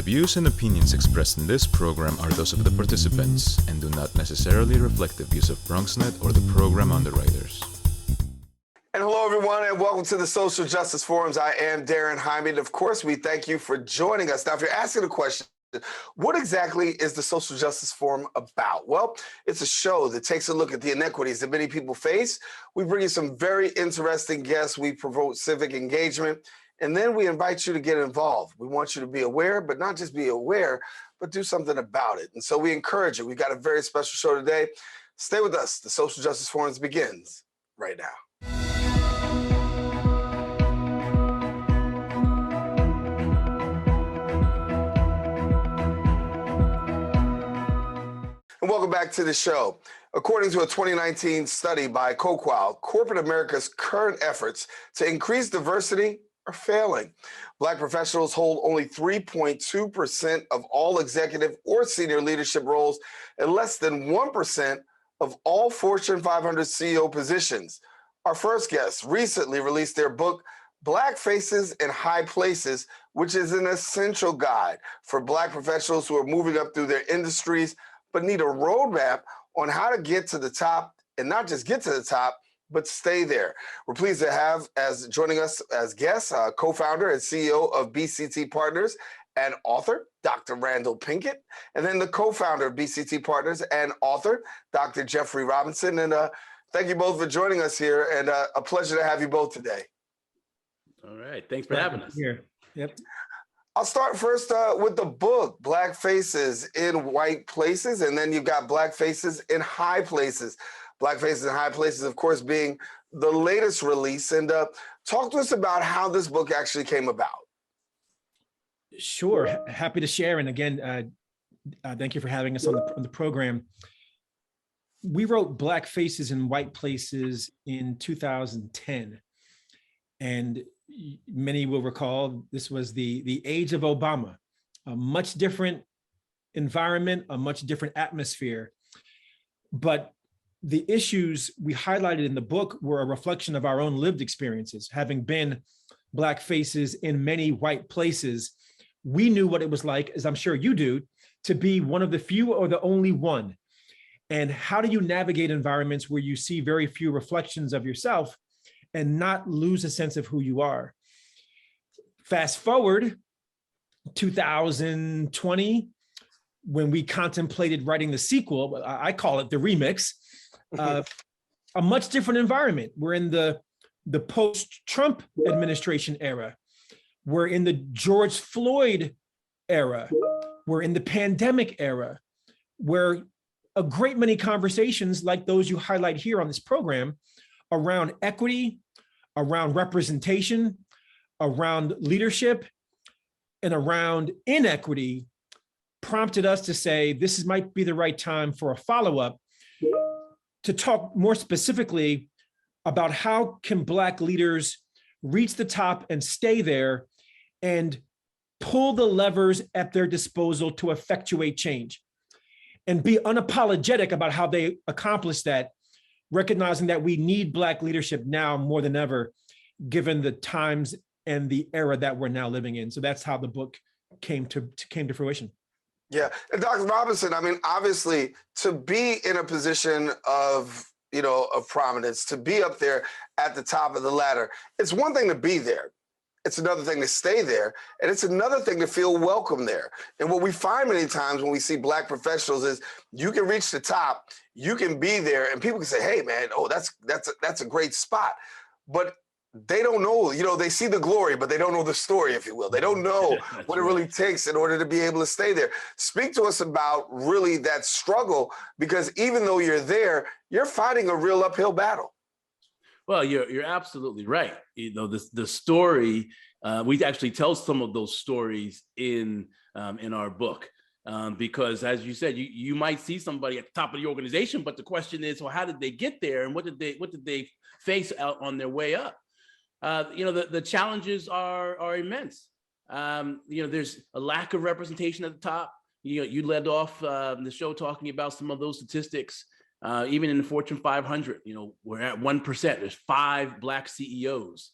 views and opinions expressed in this program are those of the participants and do not necessarily reflect the views of BronxNet or the program underwriters. And hello, everyone, and welcome to the Social Justice Forums. I am Daren, Jaime, and of course, we thank you for joining us. Now, if you're asking a question, what exactly is the Social Justice Forum about? Well, it's a show that takes a look at the inequities that many people face. We bring you some very interesting guests. We promote civic engagement, and then we invite you to get involved. We want you to be aware, but not just be aware, but do something about it. And so we encourage you. We've got a very special show today. Stay with us. The Social Justice Forums begins right now. And welcome back to the show. According to a 2019 study by Coloure, corporate America's current efforts to increase diversity are failing. Black professionals hold only 3.2% of all executive or senior leadership roles and less than 1% of all Fortune 500 CEO positions. Our first guest recently released their book, Black Faces in High Places, which is an essential guide for Black professionals who are moving up through their industries but need a roadmap on how to get to the top, and not just get to the top, but stay there. We're pleased to have joining us as guests, co-founder and CEO of BCT Partners and author, Dr. Randal Pinkett, and then the co-founder of BCT Partners and author, Dr. Jeffrey Robinson. And thank you both for joining us here, and a pleasure to have you both today. All right, thanks for having us. Here. Yep. I'll start first with the book, Black Faces in White Places, and then you've got Black Faces in High Places. Black Faces in High Places, of course, being the latest release. And talk to us about how this book actually came about. Sure, happy to share. And again, thank you for having us on the program. We wrote Black Faces in White Places in 2010. And many will recall this was the age of Obama, a much different environment, a much different atmosphere. But the issues we highlighted in the book were a reflection of our own lived experiences. Having been Black faces in many white places, we knew what it was like, as I'm sure you do, to be one of the few or the only one. And how do you navigate environments where you see very few reflections of yourself and not lose a sense of who you are? Fast forward 2020, when we contemplated writing the sequel, I call it the remix, a much different environment. We're in the post-Trump administration era. We're in the George Floyd era. We're in the pandemic era, where a great many conversations like those you highlight here on this program around equity, around representation, around leadership, and around inequity prompted us to say, this might be the right time for a follow-up to talk more specifically about how can Black leaders reach the top and stay there and pull the levers at their disposal to effectuate change and be unapologetic about how they accomplish that, recognizing that we need Black leadership now more than ever, given the times and the era that we're now living in. So that's how the book came to fruition. Yeah, and Dr. Robinson, I mean, obviously, to be in a position of prominence, to be up there at the top of the ladder, it's one thing to be there. It's another thing to stay there, and it's another thing to feel welcome there. And what we find many times when we see Black professionals is you can reach the top, you can be there, and people can say, "Hey, man, oh, that's a great spot," but they don't know. They see the glory, but they don't know the story, if you will. They don't know what it really takes in order to be able to stay there. Speak to us about really that struggle, because even though you're there, you're fighting a real uphill battle. Well, you're absolutely right. The story, we actually tell some of those stories in our book, because as you said, you might see somebody at the top of the organization, but the question is, well, how did they get there, and what did they face out on their way up? The challenges are immense. There's a lack of representation at the top. You led off the show talking about some of those statistics. Even in the Fortune 500, we're at 1%. There's 5 Black CEOs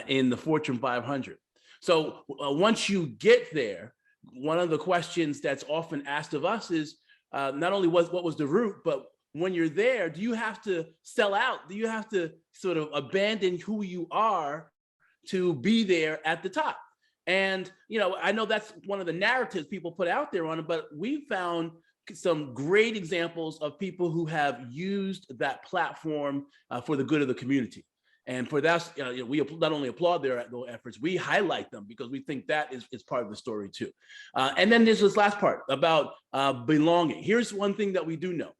in the Fortune 500. So once you get there, one of the questions that's often asked of us is not only what was the route, but when you're there, do you have to sell out? Do you have to sort of abandon who you are to be there at the top? And, you know, I know that's one of the narratives people put out there on it, but we found some great examples of people who have used that platform for the good of the community. And for that, we not only applaud their efforts, we highlight them because we think that is part of the story too. And then there's this last part about belonging. Here's one thing that we do know.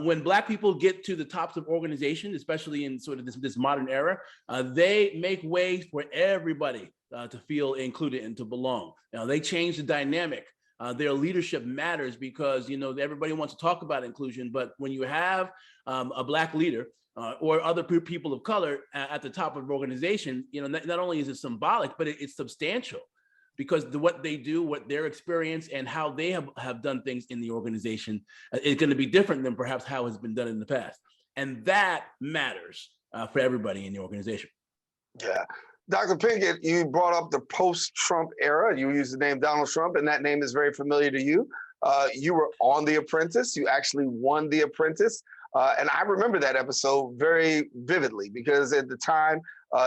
When Black people get to the tops of organizations, especially in sort of this modern era, they make way for everybody to feel included and to belong. Now, they change the dynamic. Their leadership matters because, you know, everybody wants to talk about inclusion, but when you have a Black leader or other people of color at the top of an organization, you know, not only is it symbolic, but it's substantial because what they do, what their experience and how they have done things in the organization is going to be different than perhaps how it's been done in the past. And that matters for everybody in the organization. Yeah. Dr. Pinkett, you brought up the post-Trump era. You used the name Donald Trump, and that name is very familiar to you. You were on The Apprentice. You actually won The Apprentice. And I remember that episode very vividly because at the time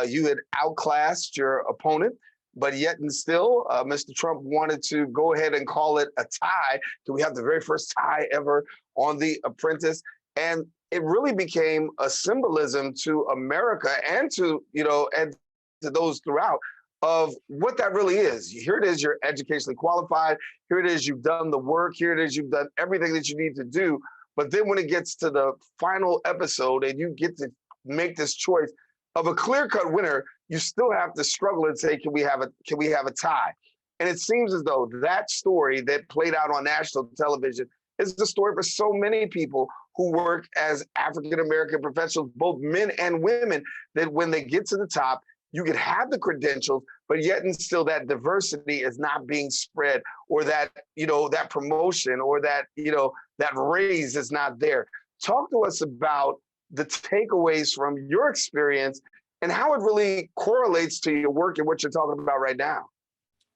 you had outclassed your opponent, but yet and still, Mr. Trump wanted to go ahead and call it a tie. So we have the very first tie ever on The Apprentice. And it really became a symbolism to America and to, you know, and to those throughout of what that really is. Here it is, you're educationally qualified. Here it is, you've done the work. Here it is, you've done everything that you need to do. But then when it gets to the final episode and you get to make this choice of a clear-cut winner, you still have to struggle and say, can we have a tie? And it seems as though that story that played out on national television is the story for so many people who work as African-American professionals, both men and women, that when they get to the top, you could have the credentials, but yet and still that diversity is not being spread, or that, you know, that promotion or that, you know, that raise is not there. Talk to us about the takeaways from your experience and how it really correlates to your work and what you're talking about right now.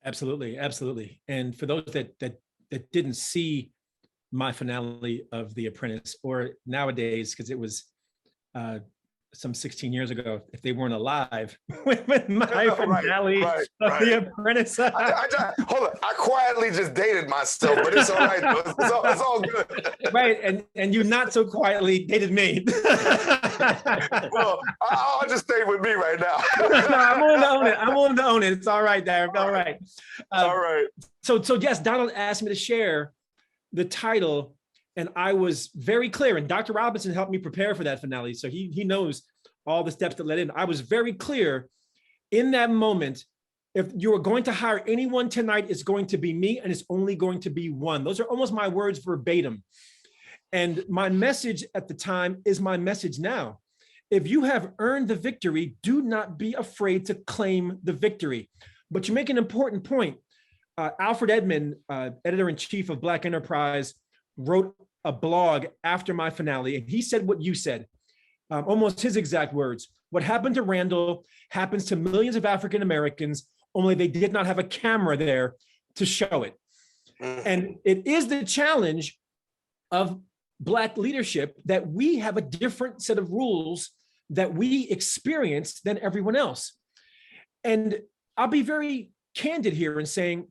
Absolutely, absolutely. And for those that didn't see my finale of The Apprentice, or nowadays, because it was some 16 years ago, if they weren't alive, when my finale of The Apprentice. Hold on, I quietly just dated myself, but it's all right. It's all good. Right, and you not so quietly dated me. Well, I'll just stay with me right now. No, I'm willing to own it. I'm willing to own it. It's all right, Daren. All right. All right. So yes, Donald asked me to share the title. And I was very clear, and Dr. Robinson helped me prepare for that finale. So he knows all the steps that led in. I was very clear in that moment. If you are going to hire anyone tonight, it's going to be me, and it's only going to be one. Those are almost my words verbatim. And my message at the time is my message now. If you have earned the victory, do not be afraid to claim the victory. But you make an important point. Alfred Edmond, editor-in-chief of Black Enterprise, wrote a blog after my finale, and he said what you said, almost his exact words. What happened to Randal happens to millions of African Americans, only they did not have a camera there to show it. And it is the challenge of Black leadership that we have a different set of rules that we experience than everyone else. And I'll be very candid here in saying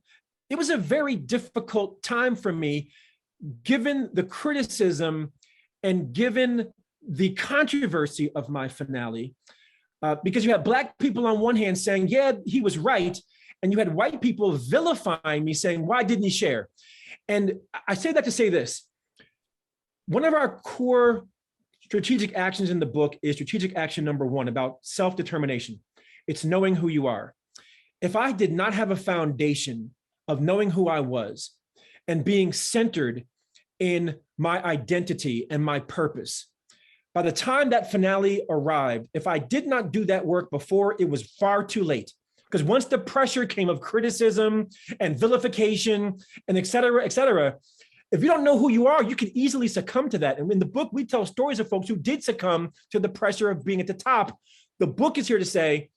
it was a very difficult time for me, given the criticism and given the controversy of my finale, because you had Black people on one hand saying, yeah, he was right. And you had white people vilifying me saying, why didn't he share? And I say that to say this. One of our core strategic actions in the book is strategic action number 1 about self-determination. It's knowing who you are. If I did not have a foundation of knowing who I was and being centered in my identity and my purpose, by the time that finale arrived, if I did not do that work before, it was far too late. Because once the pressure came of criticism and vilification and et cetera, if you don't know who you are, you can easily succumb to that. And in the book, we tell stories of folks who did succumb to the pressure of being at the top. The book is here to say,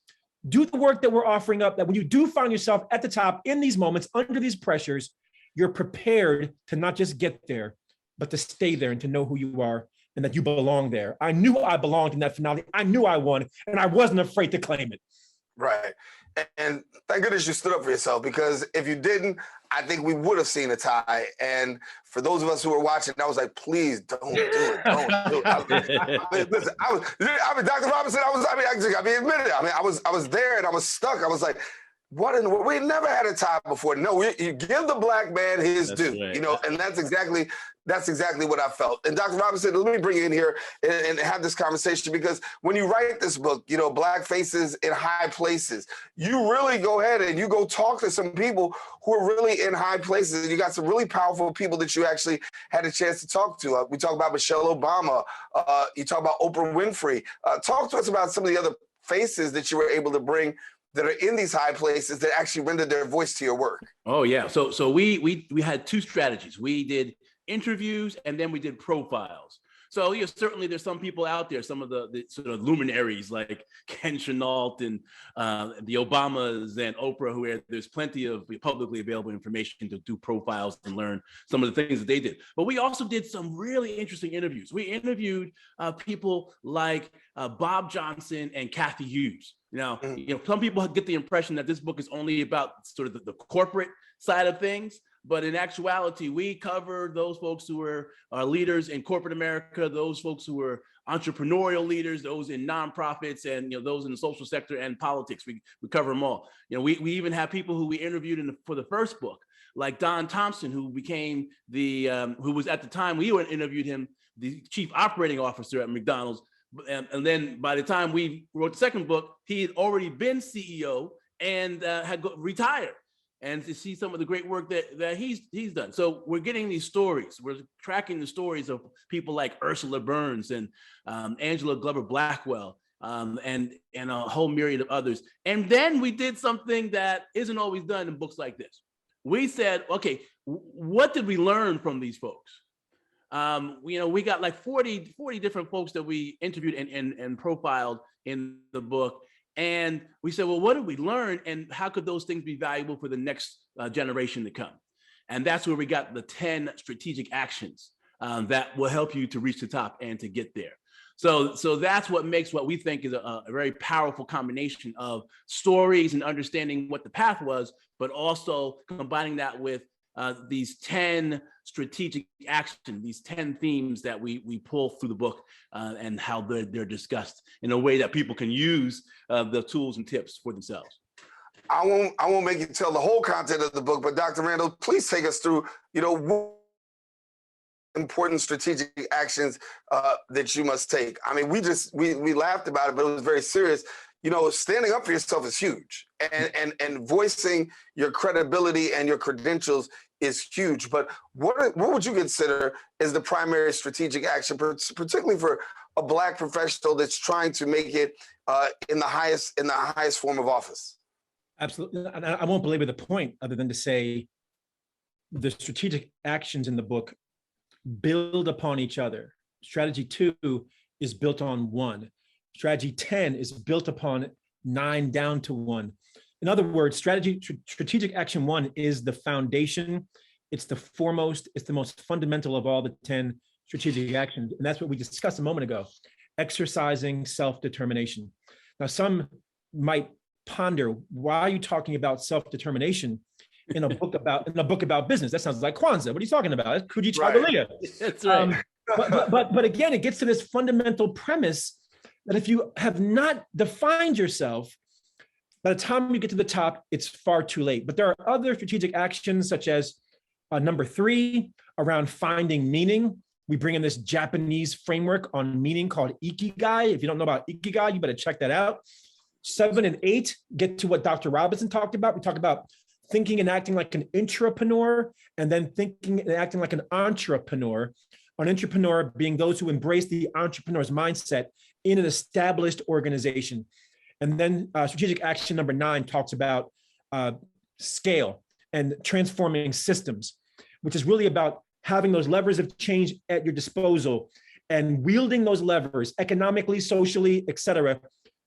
do the work that we're offering up, that when you do find yourself at the top in these moments, under these pressures, you're prepared to not just get there, but to stay there and to know who you are and that you belong there. I knew I belonged in that finale. I knew I won, and I wasn't afraid to claim it. Right. And thank goodness you stood up for yourself, because if you didn't, I think we would have seen a tie. And for those of us who were watching, I was like, please don't do it. Don't do it. Listen, Dr. Robinson, I was there and I was stuck. I was like, what in the world? We never had a tie before. No, you give the black man his due, right. You know, and that's exactly what I felt. And Dr. Robinson, let me bring you in here and have this conversation, because when you write this book, you know, Black Faces in High Places, you really go ahead and you go talk to some people who are really in high places. And you got some really powerful people that you actually had a chance to talk to. We talk about Michelle Obama. You talk about Oprah Winfrey. Talk to us about some of the other faces that you were able to bring that are in these high places that actually rendered their voice to your work. Oh yeah, so we had two strategies. We did interviews and then we did profiles. So certainly there's some people out there, some of the sort of luminaries like Ken Chenault and the Obamas and Oprah, who there's plenty of publicly available information to do profiles and learn some of the things that they did. But we also did some really interesting interviews. We interviewed people like Bob Johnson and Kathy Hughes. Now, some people get the impression that this book is only about sort of the corporate side of things, but in actuality, we covered those folks who are leaders in corporate America, those folks who are entrepreneurial leaders, those in nonprofits, and those in the social sector and politics. We cover them all. We even have people who we interviewed for the first book, like Don Thompson, who became who was at the time we interviewed him, the chief operating officer at McDonald's. And then by the time we wrote the second book, he had already been CEO and had retired. And to see some of the great work that he's done. So we're getting these stories. We're tracking the stories of people like Ursula Burns and Angela Glover Blackwell and a whole myriad of others. And then we did something that isn't always done in books like this. We said, okay, what did we learn from these folks? We got like 40 different folks that we interviewed and profiled in the book. And we said, well, what did we learn? And how could those things be valuable for the next generation to come? And that's where we got the 10 strategic actions that will help you to reach the top and to get there. So that's what makes what we think is a very powerful combination of stories and understanding what the path was, but also combining that with these 10 strategic actions, these 10 themes that we pull through the book and how they're discussed in a way that people can use the tools and tips for themselves. I won't make you tell the whole content of the book, but Dr. Randal, please take us through, important strategic actions that you must take. I mean, we laughed about it, but it was very serious. Standing up for yourself is huge, and voicing your credibility and your credentials is huge. But what would you consider is the primary strategic action, particularly for a Black professional that's trying to make it in the highest form of office? Absolutely, and I won't belabor the point other than to say the strategic actions in the book build upon each other. Strategy 2 is built on 1. Strategy 10 is built upon 9 down to 1. In other words, strategic action 1 is the foundation. It's the foremost, it's the most fundamental of all the 10 strategic actions. And that's what we discussed a moment ago, exercising self-determination. Now, some might ponder, why are you talking about self-determination in a book about business? That sounds like Kwanzaa. What are you talking about? It's Kuji Chagalia. That's right. But again, it gets to this fundamental premise that if you have not defined yourself, by the time you get to the top, it's far too late. But there are other strategic actions, such as number 3, around finding meaning. We bring in this Japanese framework on meaning called Ikigai. If you don't know about Ikigai, you better check that out. 7 and 8 get to what Dr. Robinson talked about. We talk about thinking and acting like an intrapreneur, and then thinking and acting like an entrepreneur. An entrepreneur being those who embrace the entrepreneur's mindset in an established organization. And then strategic action number 9 talks about scale and transforming systems, which is really about having those levers of change at your disposal and wielding those levers economically, socially, et cetera,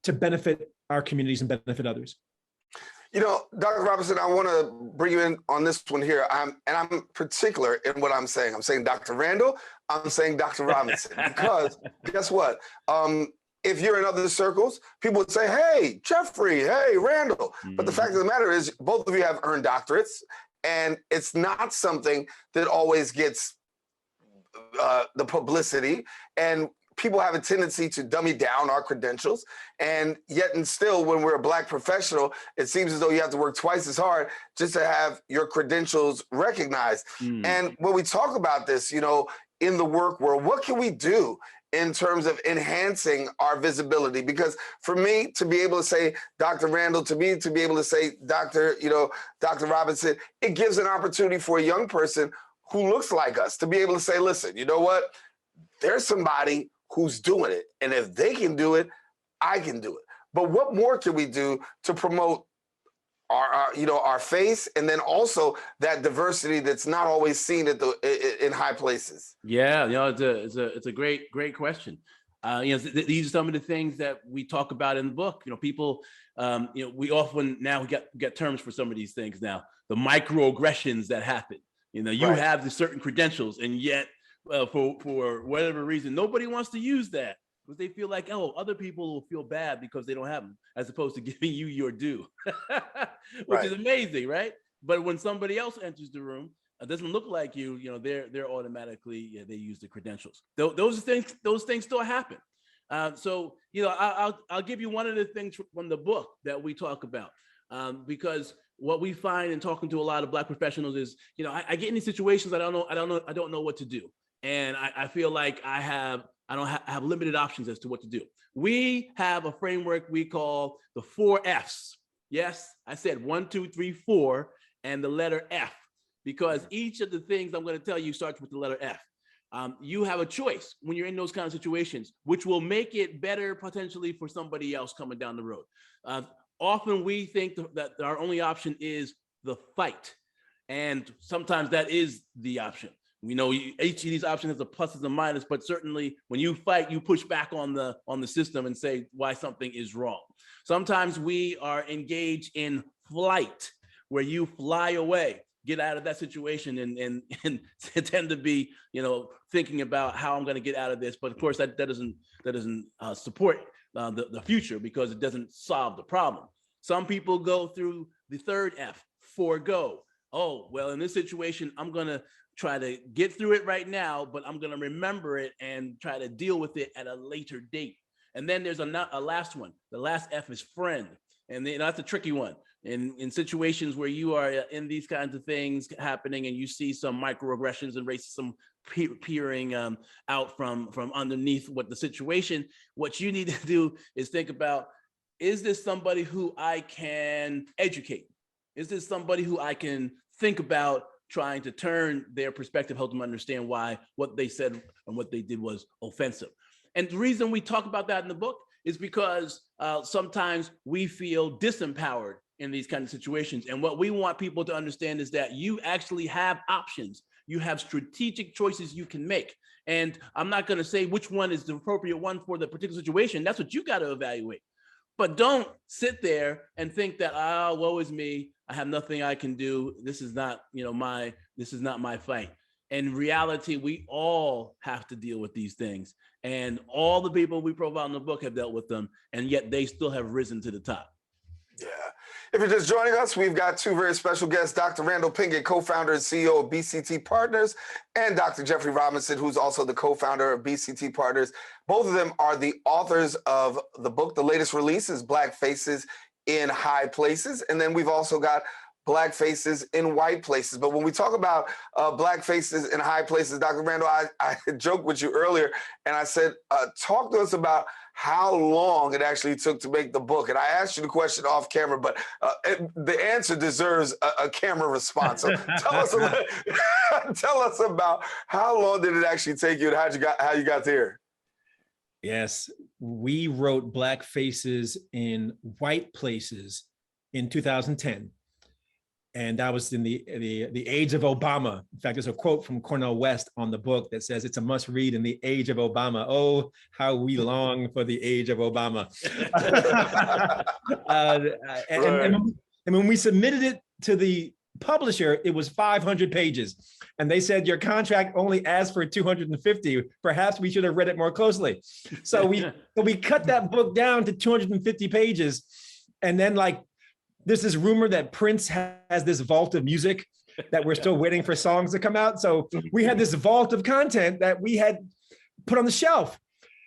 to benefit our communities and benefit others. You know, Dr. Robinson, I want to bring you in on this one here. I'm particular in what I'm saying. I'm saying Dr. Randal, I'm saying Dr. Robinson, because guess what? If you're in other circles, people would say, hey, Jeffrey, hey, Randal. But the fact of the matter is, both of you have earned doctorates, and it's not something that always gets the publicity. And people have a tendency to dummy down our credentials. And yet and still, when we're a Black professional, it seems as though you have to work twice as hard just to have your credentials recognized. And when we talk about this, you know, in the work world, what can we do in terms of enhancing our visibility? Because for me to be able to say Dr. Randal, to me to be able to say Dr. Robinson, it gives an opportunity for a young person who looks like us to be able to say, listen, you know what? There's somebody who's doing it. And if they can do it, I can do it. But what more can we do to promote our face, and then also that diversity that's not always seen in high places? Yeah, you know, it's a great question. These are some of the things that we talk about in the book. You know, people, we often now get terms for some of these things now. The microaggressions that happen. You know, you have the certain credentials, and yet for whatever reason, nobody wants to use that, because they feel like, oh, other people will feel bad because they don't have them, as opposed to giving you your due, which is amazing, right? But when somebody else enters the room, it doesn't look like you, you know, they're automatically, they use the credentials. Those things still happen. So, you know, I'll give you one of the things from the book that we talk about, because what we find in talking to a lot of Black professionals is, you know, I get in these situations, I don't know what to do. And I feel like I have limited options as to what to do. We have a framework we call the 4 Fs. Yes, I said 1, 2, 3, 4, and the letter F, because each of the things I'm going to tell you starts with the letter F. You have a choice when you're in those kind of situations, which will make it better potentially for somebody else coming down the road. Often we think that our only option is the fight. And sometimes that is the option. We know each of these options has a pluses and minus, but certainly when you fight, you push back on the system and say why something is wrong. Sometimes we are engaged in flight, where you fly away, get out of that situation, and tend to be, you know, thinking about how I'm going to get out of this. But of course, that doesn't support the future, because it doesn't solve the problem. Some people go through the 3rd F, forego. Oh, well, in this situation, I'm going to try to get through it right now, but I'm going to remember it and try to deal with it at a later date. And then there's a last one. The last F is friend. And that's a tricky one. In situations where you are in these kinds of things happening, and you see some microaggressions and racism peering out from underneath what the situation, what you need to do is think about, is this somebody who I can educate? Is this somebody who I can think about trying to turn their perspective, help them understand why what they said and what they did was offensive? And the reason we talk about that in the book is because sometimes we feel disempowered in these kinds of situations. And what we want people to understand is that you actually have options. You have strategic choices you can make. And I'm not going to say which one is the appropriate one for the particular situation. That's what you got to evaluate. But don't sit there and think that, woe is me, I have nothing I can do. This is not, this is not my fight. In reality, we all have to deal with these things. And all the people we profile in the book have dealt with them, and yet they still have risen to the top. Yeah. If you're just joining us, we've got 2 very special guests, Dr. Randal Pinkett, co-founder and CEO of BCT Partners, and Dr. Jeffrey Robinson, who's also the co-founder of BCT Partners. Both of them are the authors of the book. The latest release is Black Faces in High Places. And then we've also got Black Faces in White Places. But when we talk about Black Faces in High Places, Dr. Randal, I joked with you earlier, and I said, talk to us about how long it actually took to make the book. And I asked you the question off camera, but the answer deserves a camera response. So tell us about how long did it actually take you, and how you got there? Yes, we wrote Black Faces in White Places in 2010. And that was in the age of Obama. In fact, there's a quote from Cornel West on the book that says, "It's a must read in the age of Obama. Oh, how we long for the age of Obama." And when we submitted it to the publisher, it was 500 pages. And they said, "Your contract only asks for 250. Perhaps we should have read it more closely." So we cut that book down to 250 pages. And then there's this rumor that Prince has this vault of music that we're still waiting for songs to come out. So we had this vault of content that we had put on the shelf.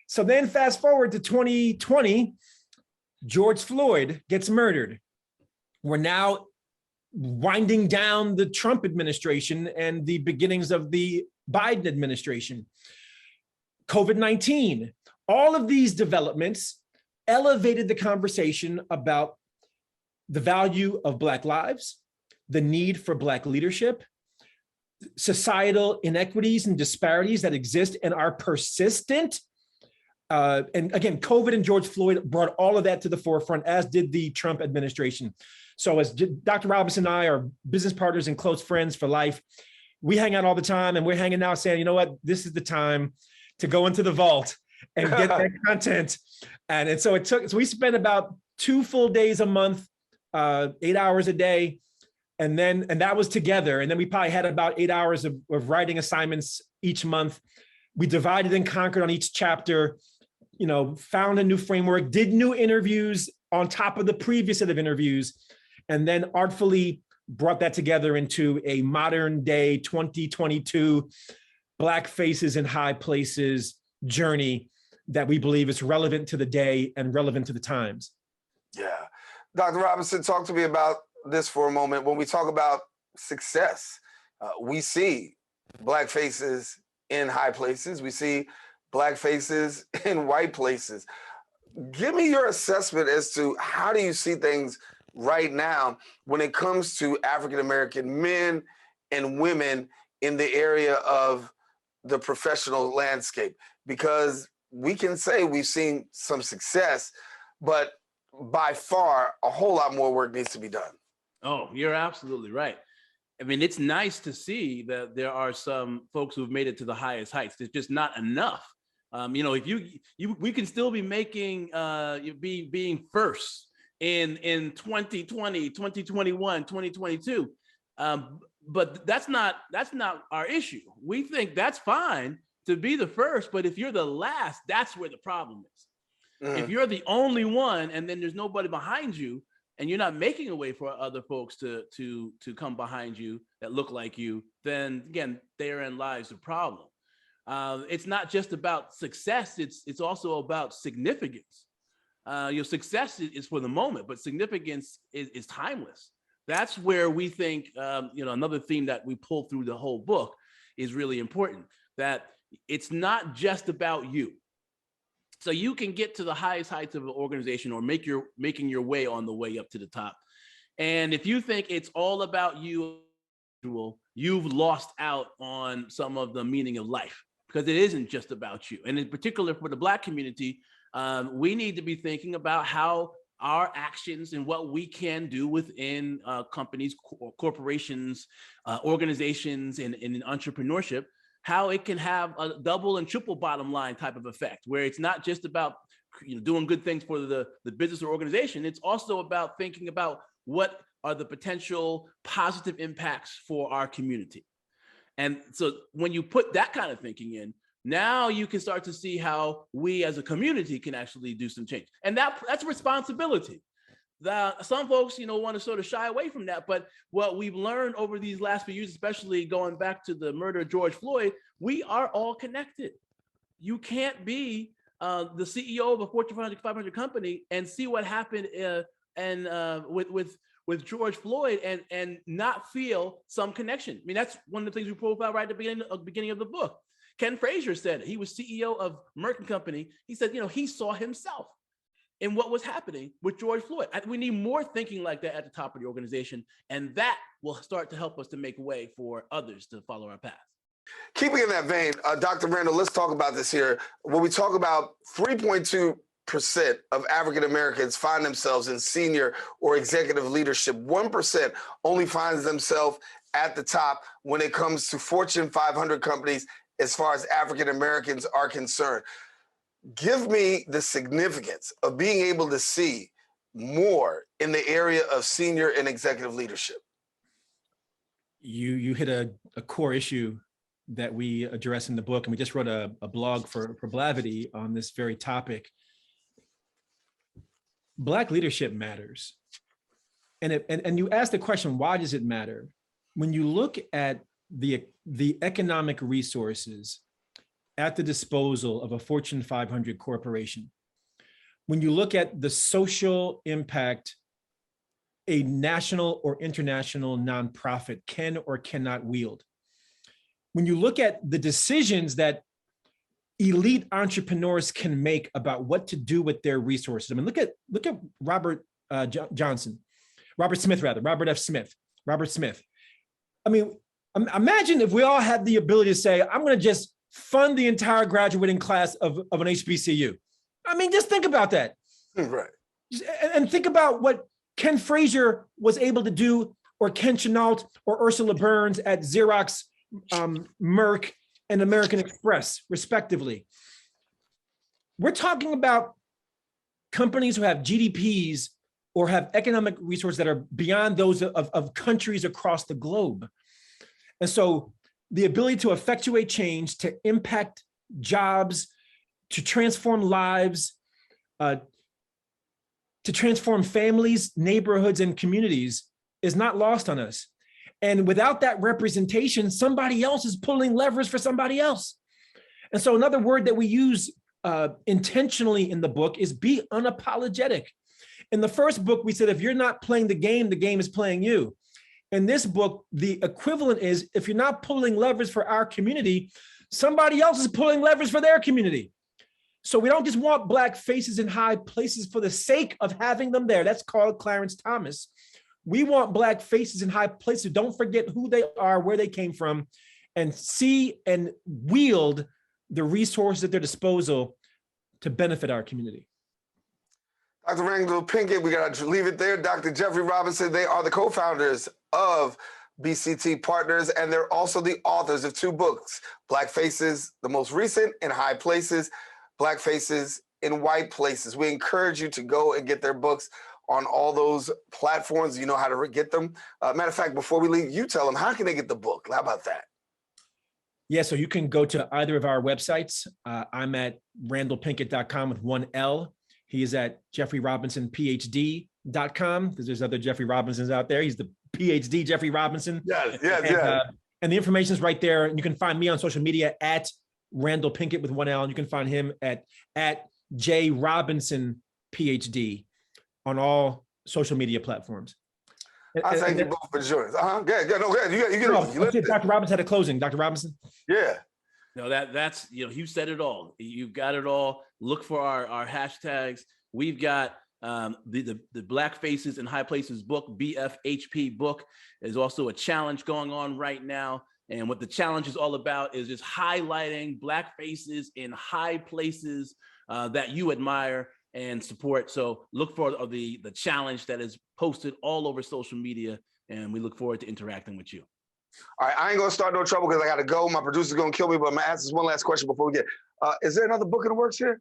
So then fast forward to 2020, George Floyd gets murdered. We're now winding down the Trump administration and the beginnings of the Biden administration. COVID-19, all of these developments elevated the conversation about the value of Black lives, the need for Black leadership, societal inequities and disparities that exist and are persistent. And again, COVID and George Floyd brought all of that to the forefront, as did the Trump administration. So as Dr. Robinson and I are business partners and close friends for life, we hang out all the time, and we're hanging out saying, you know what, this is the time to go into the vault and get that content. And so we spent about 2 full days a month, 8 hours a day. And that was together. And then we probably had about 8 hours of writing assignments each month. We divided and conquered on each chapter, found a new framework, did new interviews on top of the previous set of interviews, and then artfully brought that together into a modern day 2022 Black faces in high places journey that we believe is relevant to the day and relevant to the times. Yeah. Dr. Robinson, talk to me about this for a moment. When we talk about success, we see Black faces in high places. We see Black faces in white places. Give me your assessment as to how do you see things right now when it comes to African-American men and women in the area of the professional landscape? Because we can say we've seen some success, but by far, a whole lot more work needs to be done. Oh, you're absolutely right. I mean, it's nice to see that there are some folks who've made it to the highest heights. There's just not enough. If we can still be making, being first in 2020, 2021, 2022. But that's not our issue. We think that's fine to be the first, but if you're the last, that's where the problem is. Mm-hmm. If you're the only one and then there's nobody behind you and you're not making a way for other folks to come behind you that look like you, then again, therein lies the problem. It's not just about success, it's also about significance. Success is for the moment, but significance is timeless. That's where we think, another theme that we pull through the whole book is really important, that it's not just about you. So you can get to the highest heights of an organization or making your way on the way up to the top. And if you think it's all about you, you've lost out on some of the meaning of life, because it isn't just about you. And in particular for the Black community, we need to be thinking about how our actions and what we can do within companies, corporations, organizations, and in entrepreneurship, how it can have a double and triple bottom line type of effect, where it's not just about doing good things for the business or organization. It's also about thinking about what are the potential positive impacts for our community. And so when you put that kind of thinking in, now you can start to see how we as a community can actually do some change. And that's responsibility. Some folks, want to sort of shy away from that. But what we've learned over these last few years, especially going back to the murder of George Floyd, we are all connected. You can't be the CEO of a Fortune 500 company and see what happened with George Floyd and not feel some connection. I mean, that's one of the things we profiled right at the beginning of the book. Ken Frazier said, he was CEO of Merck & Company. He said, he saw himself in what was happening with George Floyd. We need more thinking like that at the top of the organization, and that will start to help us to make way for others to follow our path. Keeping in that vein, Dr. Randal, let's talk about this here. When we talk about 3.2 of African Americans find themselves in senior or executive leadership. 1% only finds themselves at the top when it comes to Fortune 500 companies as far as African Americans are concerned. Give me the significance of being able to see more in the area of senior and executive leadership. You hit a core issue that we address in the book, and we just wrote a blog for Blavity on this very topic. Black leadership matters. And you ask the question, why does it matter? When you look at the economic resources at the disposal of a Fortune 500 corporation, when you look at the social impact a national or international nonprofit can or cannot wield, when you look at the decisions that elite entrepreneurs can make about what to do with their resources. I mean, look at Robert Smith. I mean, imagine if we all had the ability to say, I'm going to just fund the entire graduating class of an HBCU. I mean, just think about that. Right. And think about what Ken Frazier was able to do, or Ken Chenault, or Ursula Burns at Xerox, Merck, and American Express, respectively. We're talking about companies who have GDPs or have economic resources that are beyond those of countries across the globe. And so the ability to effectuate change, to impact jobs, to transform lives, to transform families, neighborhoods, and communities is not lost on us. And without that representation, somebody else is pulling levers for somebody else. And so another word that we use intentionally in the book is be unapologetic. In the first book, we said, if you're not playing the game is playing you. In this book, the equivalent is, if you're not pulling levers for our community, somebody else is pulling levers for their community. So we don't just want Black faces in high places for the sake of having them there. That's called Clarence Thomas. We want Black faces in high places. Don't forget who they are, where they came from, and see and wield the resources at their disposal to benefit our community. Dr. Randal Pinkett, we got to leave it there. Dr. Jeffrey Robinson, they are the co-founders of BCT Partners, and they're also the authors of 2 books, Black Faces, the most recent, In High Places, Black Faces in White Places. We encourage you to go and get their books on all those platforms. You know how to get them. Matter of fact, before we leave, you tell them, how can they get the book? How about that? Yeah, so you can go to either of our websites. I'm at randalpinkett.com with 1 L. He is at jeffreyrobinson.phd.com, because there's other Jeffrey Robinsons out there. He's the PhD Jeffrey Robinson. Yes. And the information is right there. And you can find me on social media at Randal Pinkett with 1 L. And you can find him at J Robinson PhD on all social media platforms. I thank you both for joining us. Good. You Dr. Robinson had a closing. Dr. Robinson? Yeah. No, that's, you said it all. You've got it all. Look for our hashtags. We've got the Black Faces in High Places book, BFHP book. There's also a challenge going on right now. And what the challenge is all about is just highlighting Black faces in high places that you admire and support. So look for the challenge that is posted all over social media, and we look forward to interacting with you. All right, I ain't gonna start no trouble because I gotta go. My producer's gonna kill me, but I'm gonna ask this one last question before we get. Is there another book in the works here?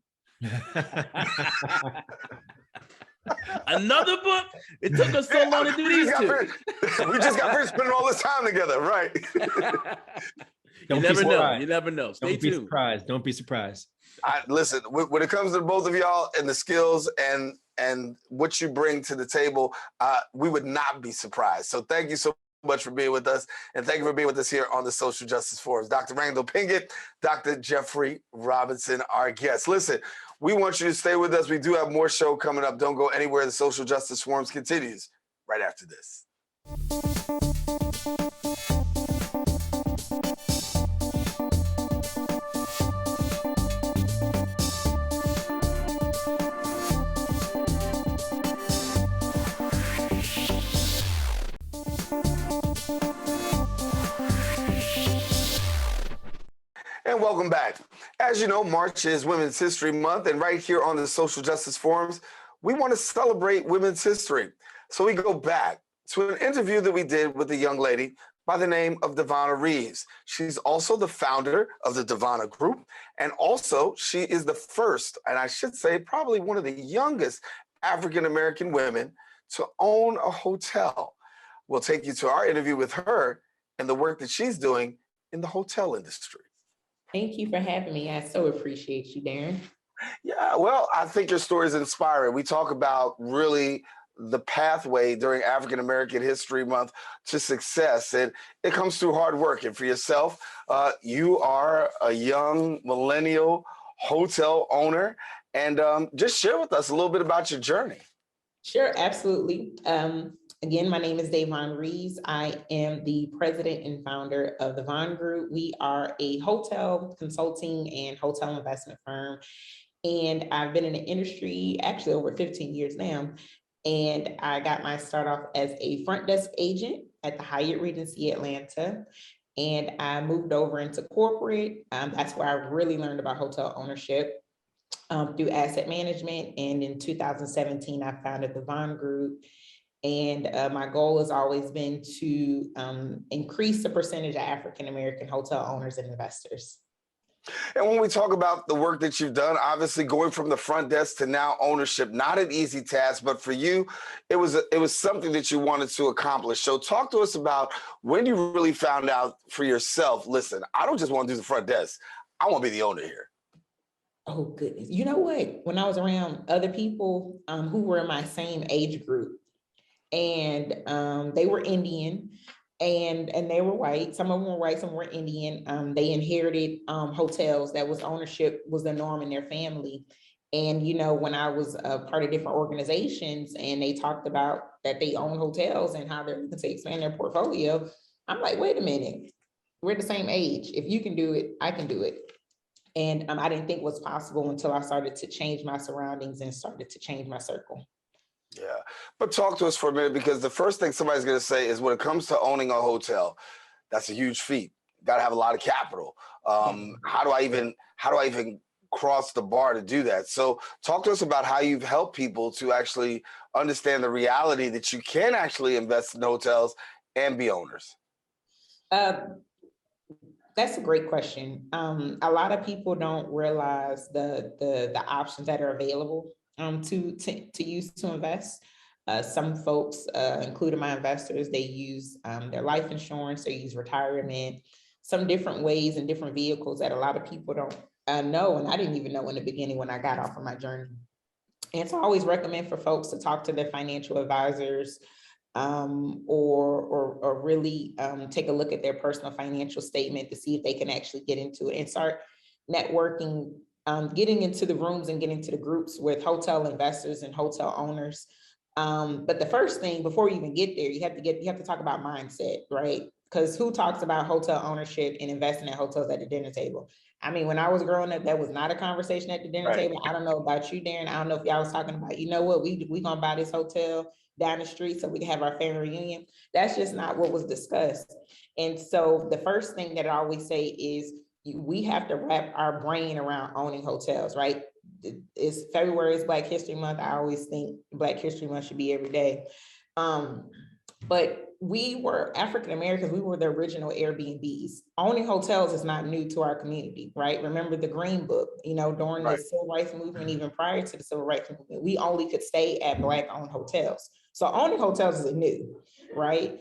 Another book? It took us so long to do these 2. We just got finished spending all this time together, right? You never know. You never know. Stay tuned. Don't be surprised. Listen, when it comes to both of y'all and the skills and what you bring to the table, we would not be surprised. So thank you so much for being with us, and thank you for being with us here on the Social Justice Forums. Dr. Randal Pinkett, Dr. Jeffrey Robinson, our guests. Listen, we want you to stay with us. We do have more show coming up. Don't go anywhere. The Social Justice Forums continues right after this. And welcome back. As you know, March is Women's History Month, and right here on the Social Justice Forums, we want to celebrate women's history. So we go back to an interview that we did with a young lady by the name of Davonne Reaves. She's also the founder of the Davonne Group, and also she is the first, and I should say probably one of the youngest African-American women to own a hotel. We'll take you to our interview with her and the work that she's doing in the hotel industry. Thank you for having me. I so appreciate you, Daren. Yeah, well, I think your story is inspiring. We talk about really the pathway during African American History Month to success, and it comes through hard work. And for yourself, you are a young millennial hotel owner, and just share with us a little bit about your journey. Sure, absolutely. Again, my name is Davonne Reaves. I am the president and founder of the Vonne Group. We are a hotel consulting and hotel investment firm. And I've been in the industry actually over 15 years now. And I got my start off as a front desk agent at the Hyatt Regency Atlanta. And I moved over into corporate. That's where I really learned about hotel ownership through asset management. And in 2017, I founded the Vonne Group. And my goal has always been to increase the percentage of African-American hotel owners and investors. And when we talk about the work that you've done, obviously going from the front desk to now ownership, not an easy task, but for you, it was something that you wanted to accomplish. So talk to us about when you really found out for yourself, listen, I don't just want to do the front desk. I want to be the owner here. Oh, goodness. You know what? When I was around other people who were in my same age group, and they were Indian and they were white. Some of them were white, some were Indian. They inherited hotels. That was ownership was the norm in their family. And, you know, when I was a part of different organizations and they talked about that they own hotels and how they're looking to expand their portfolio, I'm like, wait a minute, we're the same age. If you can do it, I can do it. And I didn't think it was possible until I started to change my surroundings and started to change my circle. Yeah, but talk to us for a minute, because the first thing somebody's going to say is when it comes to owning a hotel, that's a huge feat. You got to have a lot of capital. How do I even cross the bar to do that? So talk to us about how you've helped people to actually understand the reality that you can actually invest in hotels and be owners. That's a great question. A lot of people don't realize the options that are available to use to invest. Some folks, including my investors, they use their life insurance, they use retirement, some different ways and different vehicles that a lot of people don't know. And I didn't even know in the beginning when I got off of my journey. And so I always recommend for folks to talk to their financial advisors or really take a look at their personal financial statement to see if they can actually get into it and start networking, getting into the rooms and getting into the groups with hotel investors and hotel owners. But the first thing before you even get there, you have to talk about mindset, right? Because who talks about hotel ownership and investing in hotels at the dinner table? I mean, when I was growing up, that was not a conversation at the dinner table. I don't know about you, Daren. I don't know if y'all was talking about, you know what, we gonna buy this hotel down the street so we can have our family reunion. That's just not what was discussed. And so the first thing that I always say is we have to wrap our brain around owning hotels, right? It's February, it's Black History Month. I always think Black History Month should be every day. But we were African Americans, we were the original Airbnbs. Owning hotels is not new to our community, right? Remember the Green Book, you know, during the Civil Rights Movement, even prior to the Civil Rights Movement, we only could stay at Black-owned hotels. So owning hotels is new, right?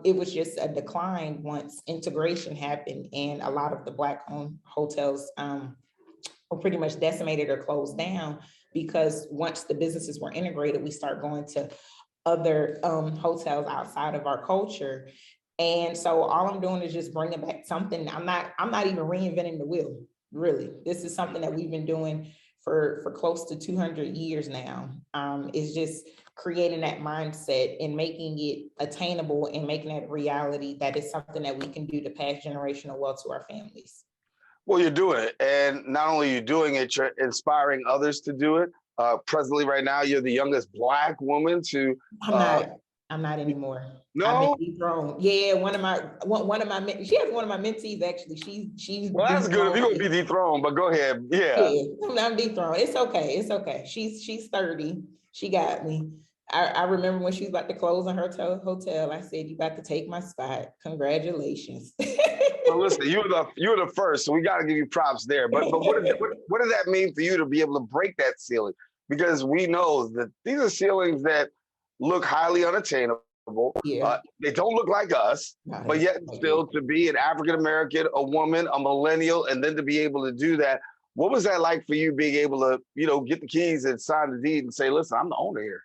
It was just a decline once integration happened and a lot of the Black-owned hotels were pretty much decimated or closed down, because once the businesses were integrated, we start going to other hotels outside of our culture. And so all I'm doing is just bringing back something. I'm not even reinventing the wheel, really. This is something that we've been doing for close to 200 years now. It's just creating that mindset and making it attainable and making that reality that is something that we can do to pass generational wealth to our families. Well, you're doing it. And not only are you doing it, you're inspiring others to do it. Presently, right now, you're the youngest Black woman to I'm not anymore. I've No? been dethroned. Yeah, one of my she has one of my mentees actually. She's Well, that's good if you're gonna be dethroned, but go ahead. Yeah. Yeah, I'm dethroned. It's okay. It's okay. She's 30. She got me. I remember when she was about to close on her hotel, I said, "You about to take my spot. Congratulations." Well, listen, you were the first, so we got to give you props there. But what does that mean for you to be able to break that ceiling? Because we know that these are ceilings that look highly unattainable. Yeah. They don't look like us, but yet still to be an African American, a woman, a millennial, and then to be able to do that. What was that like for you being able to, get the keys and sign the deed and say, "Listen, I'm the owner here"?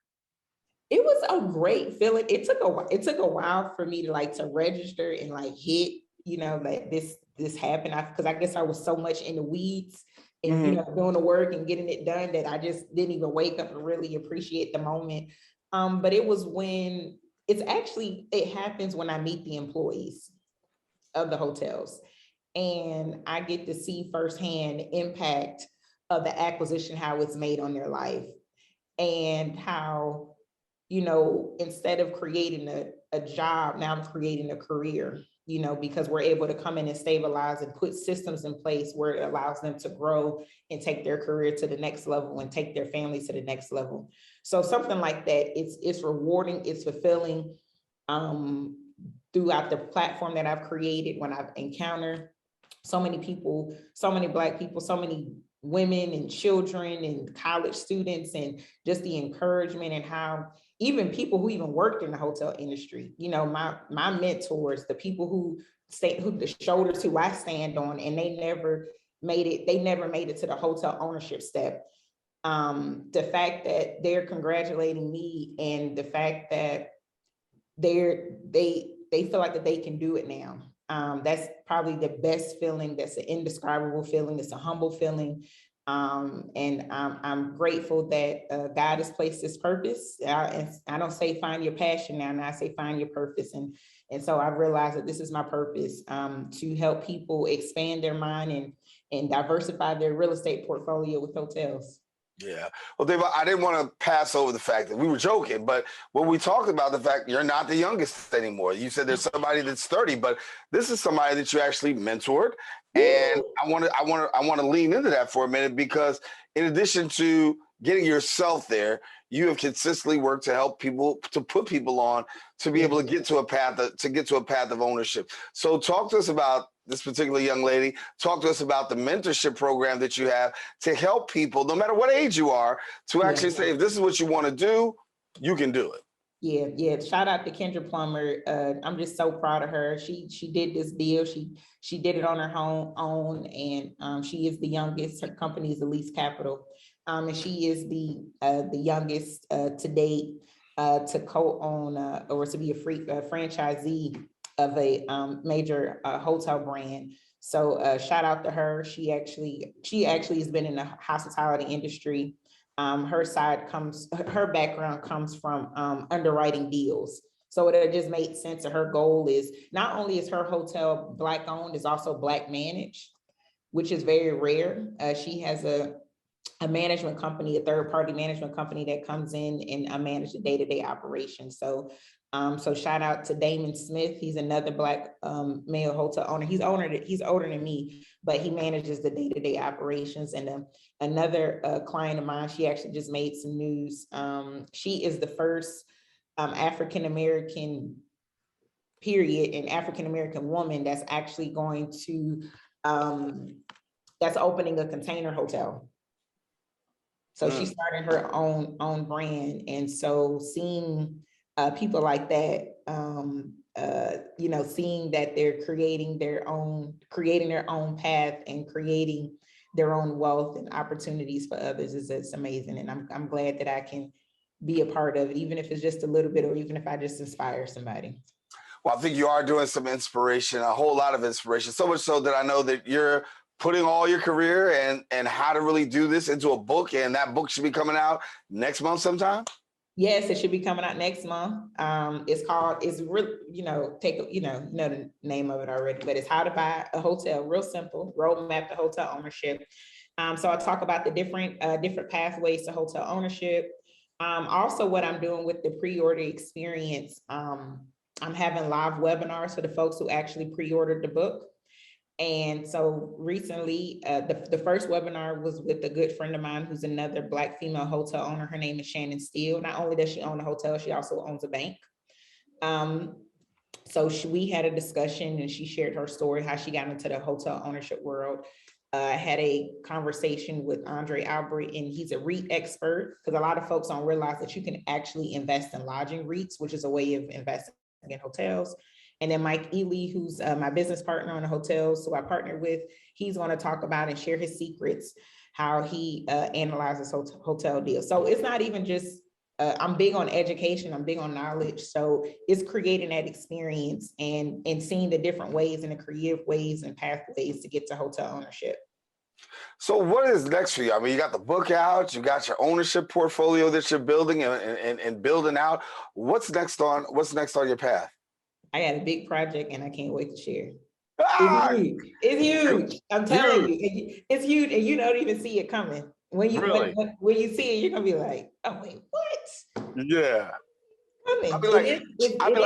It was a great feeling. It took a while for me to register and hit, that this happened. Because I guess I was so much in the weeds and doing the work and getting it done that I just didn't even wake up and really appreciate the moment. But it was when it happens when I meet the employees of the hotels and I get to see firsthand the impact of the acquisition, how it's made on their life, and how instead of creating a job, now I'm creating a career, because we're able to come in and stabilize and put systems in place where it allows them to grow and take their career to the next level and take their families to the next level. So something like that, it's rewarding, it's fulfilling throughout the platform that I've created when I've encountered so many people, so many Black people, so many women and children and college students, and just the encouragement and how even people who even worked in the hotel industry, my mentors, the people who the shoulders who I stand on, and they never made it to the hotel ownership step. The fact that they're congratulating me and the fact that they feel like that they can do it now. That's probably the best feeling. That's an indescribable feeling. It's a humble feeling. And I'm grateful that God has placed this purpose. I don't say find your passion now, and I say find your purpose. And so I realized that this is my purpose, to help people expand their mind and diversify their real estate portfolio with hotels. Yeah. Well, Dave, I didn't want to pass over the fact that we were joking, but when we talked about the fact you're not the youngest anymore, you said there's somebody that's 30, but this is somebody that you actually mentored. And I want to lean into that for a minute, because in addition to getting yourself there, you have consistently worked to help people, to put people on, to be able to get to a path of ownership. So talk to us about this particular young lady. Talk to us about the mentorship program that you have to help people, no matter what age you are, to actually say, if this is what you want to do, you can do it. Yeah. Shout out to Kendra Plummer. I'm just so proud of her. She did this deal. She did it on her own, and she is the youngest. Her company is Elise Capital, and she is the youngest to date to co-own or to be a franchisee of a major hotel brand. So shout out to her. She actually has been in the hospitality industry. Her background comes from underwriting deals. So it just made sense. And her goal is not only is her hotel Black owned, it's also Black managed, which is very rare. She has a management company, a third-party management company that comes in and manage the day-to-day operations. So shout out to Damon Smith. He's another Black male hotel owner. He's older than me, but he manages the day-to-day operations. And another client of mine, she actually just made some news. She is the first African-American and African-American woman that's actually going to, that's opening a container hotel. So she's starting her own brand. And so seeing people like that, seeing that they're creating their own path and creating their own wealth and opportunities for others is amazing. And I'm glad that I can be a part of it, even if it's just a little bit, or even if I just inspire somebody. Well, I think you are doing some inspiration, a whole lot of inspiration, so much so that I know that you're putting all your career and how to really do this into a book, and that book should be coming out next month sometime. Yes, it should be coming out next month. It's really, the name of it already, but it's How to Buy a Hotel, real simple, roadmap to hotel ownership. So I talk about the different pathways to hotel ownership, Also what I'm doing with the pre-order experience, I'm having live webinars for the folks who actually pre-ordered the book. And so recently, the first webinar was with a good friend of mine who's another Black female hotel owner. Her name is Shannon Steele. Not only does she own a hotel, she also owns a bank. So we had a discussion and she shared her story, how she got into the hotel ownership world. I had a conversation with Andre Albrecht, and he's a REIT expert, because a lot of folks don't realize that you can actually invest in lodging REITs, which is a way of investing in hotels. And then Mike Ely, who's my business partner on the hotels, who I partnered with, he's going to talk about and share his secrets, how he analyzes hotel deals. So it's not even just, I'm big on education, I'm big on knowledge. So it's creating that experience and seeing the different ways and the creative ways and pathways to get to hotel ownership. So what is next for you? I mean, you got the book out, you got your ownership portfolio that you're building and building out. What's next on your path? I got a big project and I can't wait to share. Ah! It's huge. It's huge. I'm telling you, it's huge, and you don't even see it coming. When you Really? when you see it, you're gonna be like, "Oh wait, what?" Yeah. Coming. I be like,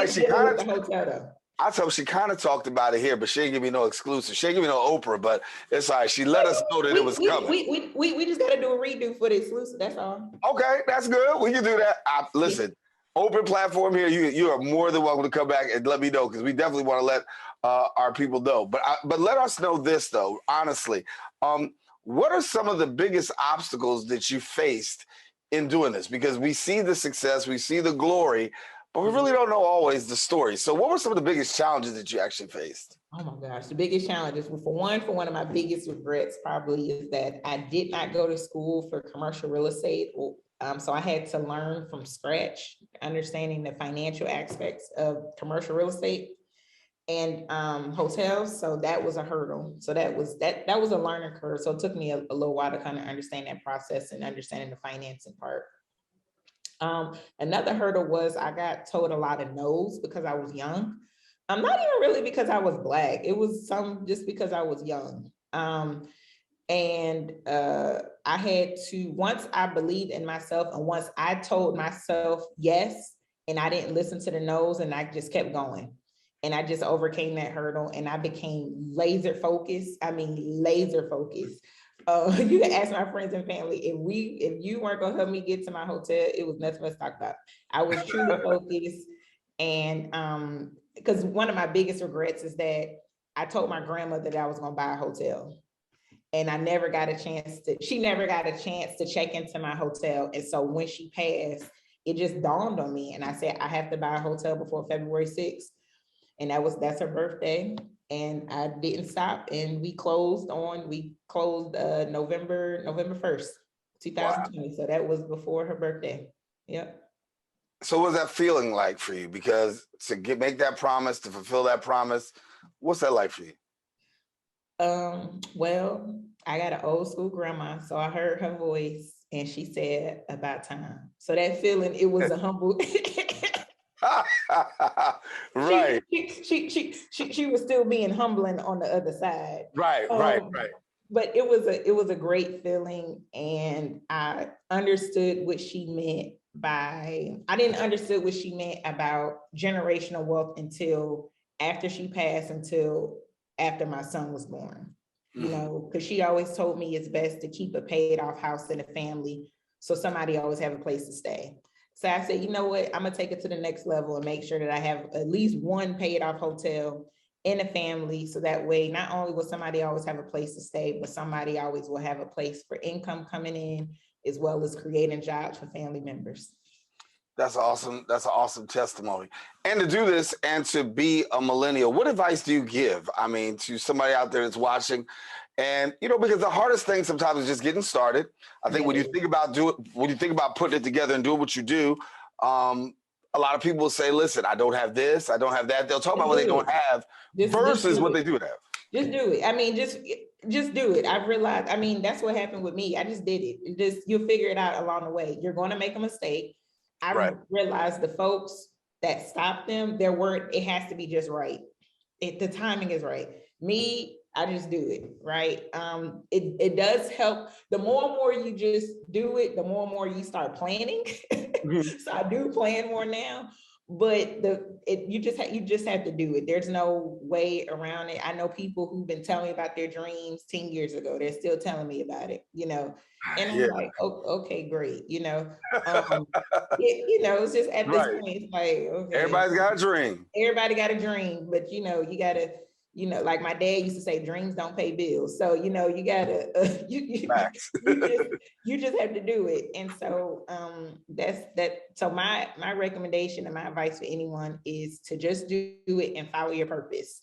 she kind of. The hotel though. I told she kind of talked about it here, but she didn't give me no exclusive. She didn't give me no Oprah, but it's all right. She let us know that it was coming. We just got to do a redo for the exclusive. That's all. Okay, that's good. We can do that. Listen, open platform here. You are more than welcome to come back and let me know, because we definitely want to let our people know. But let us know this though, honestly. What are some of the biggest obstacles that you faced in doing this? Because we see the success, we see the glory, but we really don't know always the story. So what were some of the biggest challenges that you actually faced? Oh my gosh, the biggest challenges, for one of my biggest regrets probably is that I did not go to school for commercial real estate. So I had to learn from scratch, understanding the financial aspects of commercial real estate and hotels. So that was a hurdle. So that was a learning curve. So it took me a little while to kind of understand that process and understanding the financing part. Another hurdle was I got told a lot of no's because I was young. Not even really because I was Black. It was just because I was young. I had to, once I believed in myself and once I told myself yes, and I didn't listen to the no's and I just kept going. And I just overcame that hurdle and I became laser focused. I mean, laser focused. You can ask my friends and family, if you weren't gonna help me get to my hotel, it was nothing else to talk about. I was truly focused. And because one of my biggest regrets is that I told my grandmother that I was gonna buy a hotel. And she never got a chance to check into my hotel. And so when she passed, it just dawned on me. And I said, I have to buy a hotel before February 6th. And that's her birthday. And I didn't stop. And we closed November 1st, 2020. Wow. So that was before her birthday. Yep. So what was that feeling like for you? Because make that promise, to fulfill that promise, what's that like for you? Well, I got an old school grandma, so I heard her voice and she said, about time. So that feeling, it was a humble. Right. She was still being humbling on the other side. Right. But it was a great feeling, and I understood what she meant I didn't understand what she meant about generational wealth until after she passed, until after my son was born. You know, because she always told me it's best to keep a paid off house in the family so somebody always have a place to stay. So I said, you know what, I'm gonna take it to the next level and make sure that I have at least one paid off hotel in a family. So that way, not only will somebody always have a place to stay, but somebody always will have a place for income coming in, as well as creating jobs for family members. That's awesome. That's an awesome testimony. And to do this and to be a millennial, what advice do you give? I mean, to somebody out there that's watching, and because the hardest thing sometimes is just getting started. I think when you think about putting it together and doing what you do, a lot of people will say, listen, I don't have this, I don't have that. They'll talk about what they don't have versus what they do have. Just do it. I mean, just do it. I've realized, that's what happened with me. I just did it. You'll figure it out along the way. You're going to make a mistake. I realized the folks that stopped them, it has to be just right. The timing is right. Me, I just do it, right? It does help. The more and more you just do it, the more and more you start planning. So I do plan more now, but you just have to do it. There's no way around it. I know people who've been telling me about their dreams 10 years ago. They're still telling me about it, and I'm like, oh, okay, great. It's just at this Right. point, it's like, okay. Everybody's got a dream. Everybody got a dream, but you gotta, like my dad used to say, dreams don't pay bills. So, you gotta, you just have to do it. And so that's that. So my recommendation and my advice for anyone is to just do it and follow your purpose.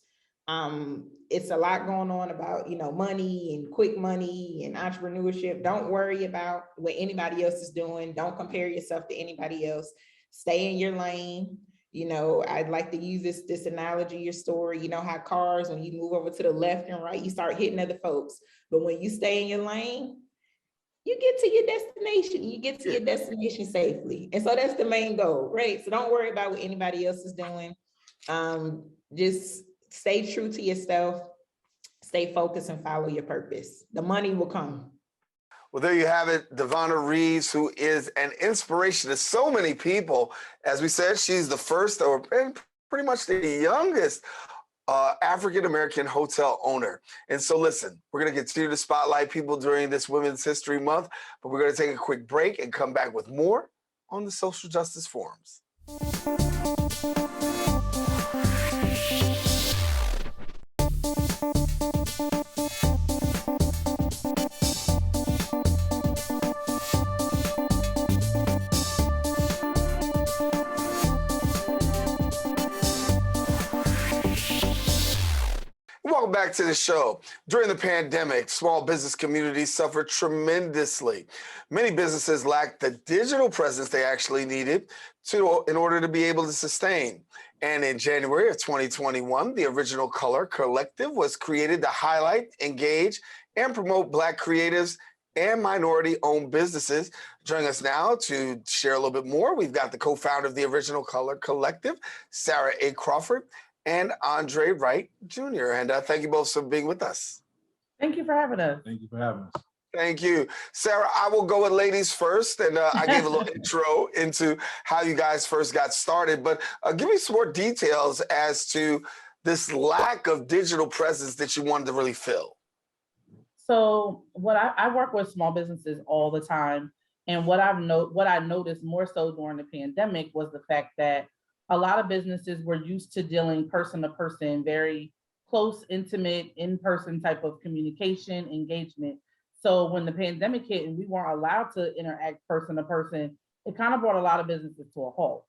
It's a lot going on about, money and quick money and entrepreneurship. Don't worry about what anybody else is doing. Don't compare yourself to anybody else. Stay in your lane. I'd like to use this analogy, your story. How cars, when you move over to the left and right, you start hitting other folks. But when you stay in your lane, you get to your destination. You get to your destination safely. And so that's the main goal, right? So don't worry about what anybody else is doing. Just stay true to yourself, stay focused, and follow your purpose. The money will come. Well, there you have it, Davonne Reaves, who is an inspiration to so many people. As we said, she's the first and pretty much the youngest African-American hotel owner. And so listen, we're going to continue to spotlight people during this Women's History Month, but we're going to take a quick break and come back with more on the Social Justice Forums. Welcome back to the show. During the pandemic, small business communities suffered tremendously. Many businesses lacked the digital presence they actually needed in order to be able to sustain. And in January of 2021, the original Coloure Collective was created to highlight, engage, and promote Black creatives and minority-owned businesses. Joining us now to share a little bit more, we've got the co-founder of the original Coloure Collective, Sara A. Crawford, and Andre Wright Jr. And thank you both for being with us. Thank you for having us. Thank you for having us. Thank you. Sara, I will go with ladies first. And I gave a little intro into how you guys first got started, but give me some more details as to this lack of digital presence that you wanted to really fill. So I work with small businesses all the time. And what I noticed more so during the pandemic was the fact that a lot of businesses were used to dealing person to person, very close, intimate, in-person type of communication, engagement. So when the pandemic hit and we weren't allowed to interact person to person, it kind of brought a lot of businesses to a halt.